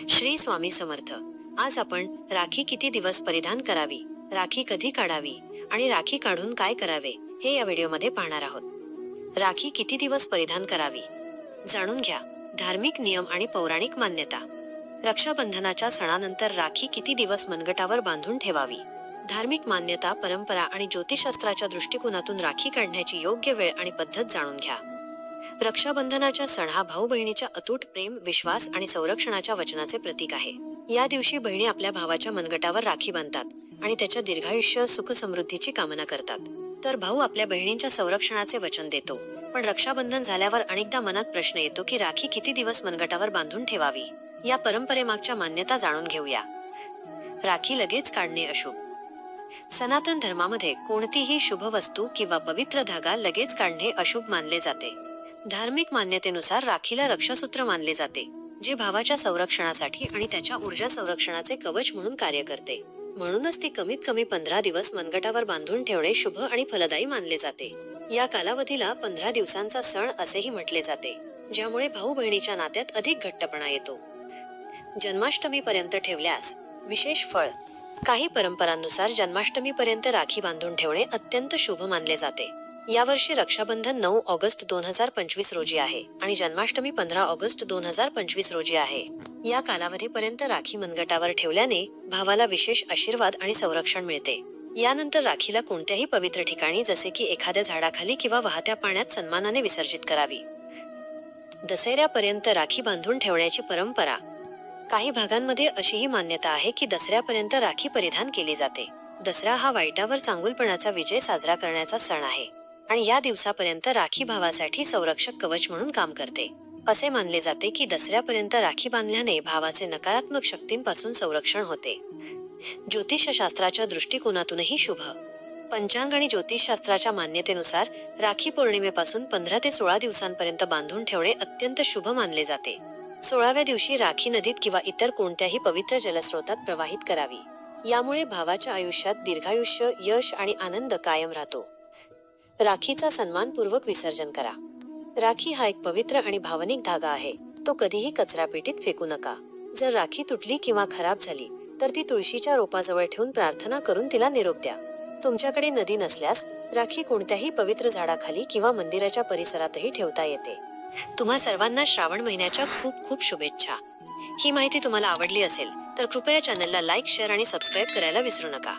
श्री स्वामी समर्थ। आज आपण राखी किती दिवस परिधान करावी, राखी कधी काढावी आणि राखी काढून काय करावे हे या व्हिडिओमध्ये पाहणार आहोत। राखी किती दिवस परिधान करावी जाणून घ्या। धार्मिक नियम आणि पौराणिक मान्यता। रक्षाबंधनाच्या सणानंतर राखी किती दिवस मनगटावर बांधून ठेवावी। धार्मिक मान्यता, परंपरा आणि ज्योतिषशास्त्राच्या दृष्टिकोनातून राखी काढण्याची योग्य वेळ आणि पद्धत जाणून घ्या। रक्षाबंधनाचा सण हा भाऊ बहिणीच्या अतूट प्रेम, विश्वास आणि संरक्षणाच्या वचनाचे प्रतीक आहे। या दिवशी बहिणी आपल्या भावाच्या मनगटावर राखी बांधतात आणि त्याच्या दीर्घायुष्य, सुख समृद्धीची कामना करतात। तर भाऊ आपल्या बहिणींच्या संरक्षणाचे वचन देतो। पण रक्षाबंधन झाल्यावर अनेकदा मनात प्रश्न येतो की राखी किती दिवस मनगटावर बांधून ठेवावी। या परंपरेमागच्या मान्यता जाणून घेऊया। राखी लगेच काढणे अशुभ। सनातन धर्मामध्ये कोणतीही शुभ वस्तू किंवा पवित्र धागा लगेच काढणे अशुभ मानले जाते। धार्मिक मान्यतेनुसार राखीला रक्षासूत्र मानले जाते, जे भावाच्या संरक्षणासाठी आणि त्याच्या ऊर्जा संरक्षणाचे कवच म्हणून कार्य करते। म्हणूनच ती कमीत कमी 15 दिवस मनगटावर बांधून ठेवणे शुभ आणि फलदायी मानले जाते। या कालावधीला 15 दिवसांचा सण असेही म्हटले जाते, ज्यामुळे भाऊ बहिणीच्या नात्यात अधिक घट्टपणा येतो। जन्माष्टमीपर्यंत ठेवल्यास विशेष फळ। काही परंपरांनुसार जन्माष्टमीपर्यंत राखी बांधून ठेवणे अत्यंत शुभ मानले जाते। यावर्षी रक्षाबंधन 9 ऑगस्ट 2025 रोजी आहे आणि जन्माष्टमी 15 ऑगस्ट 2025 रोजी आहे। या कालावधीपर्यंत राखी मनगटावर ठेवल्याने भावाला विशेष आशीर्वाद आणि संरक्षण मिळते। यानंतर राखीला कोणत्याही पवित्र ठिकाणी, जसे की एखाद्या झाडाखाली किंवा वाहत्या पाण्यात, सन्मानाने विसर्जित करावी। दसऱ्यापर्यंत राखी बांधून ठेवण्याची परंपरा। काही भागांमध्ये अशीही मान्यता आहे की दसऱ्यापर्यंत राखी परिधान केली जाते। दसरा हा वाईटावर चांगुलपणाचा विजय साजरा करण्याचा सण आहे आणि या दिवसापर्यंत राखी भावासाठी संरक्षक कवच म्हणून काम करते। असे मानले जाते की दसऱ्यापर्यंत राखी बांधल्याने भावाचे नकारात्मक शक्तींपासून संरक्षण होते। ज्योतिषशास्त्राच्या दृष्टिकोनातूनही शुभ। पंचांग आणि ज्योतिषशास्त्राच्या मान्यतेनुसार राखी पौर्णिमेपासून 15 ते 16 दिवसांपर्यंत बांधून ठेवणे अत्यंत शुभ मानले जाते। 16व्या दिवशी राखी नदीत किंवा इतर कोणत्याही पवित्र जलस्रोतात प्रवाहित करावी। यामुळे भावाच्या आयुष्यात दीर्घायुष्य, यश आणि आनंद कायम राहतो। राखीचा सन्मानपूर्वक विसर्जन करा। राखी हा एक पवित्र आणि भावनिक धागा आहे, तो कधीही कचरापेटीत फेकू नका। जर राखी तुटली किंवा खराब झाली तर ती तुळशीच्या रोपाजवळ ठेवून प्रार्थना करून तिला निरोप द्या। तुमच्याकडे नदी नसल्यास राखी कोणत्याही पवित्र झाडाखाली किंवा मंदिराच्या परिसरातही ठेवता येते। तुम्हा सर्वांना श्रावण महिन्याच्या खूप खूप शुभेच्छा। ही माहिती तुम्हाला आवडली असेल तर कृपया चॅनलला लाईक, शेअर आणि सबस्क्राईब करायला विसरू नका।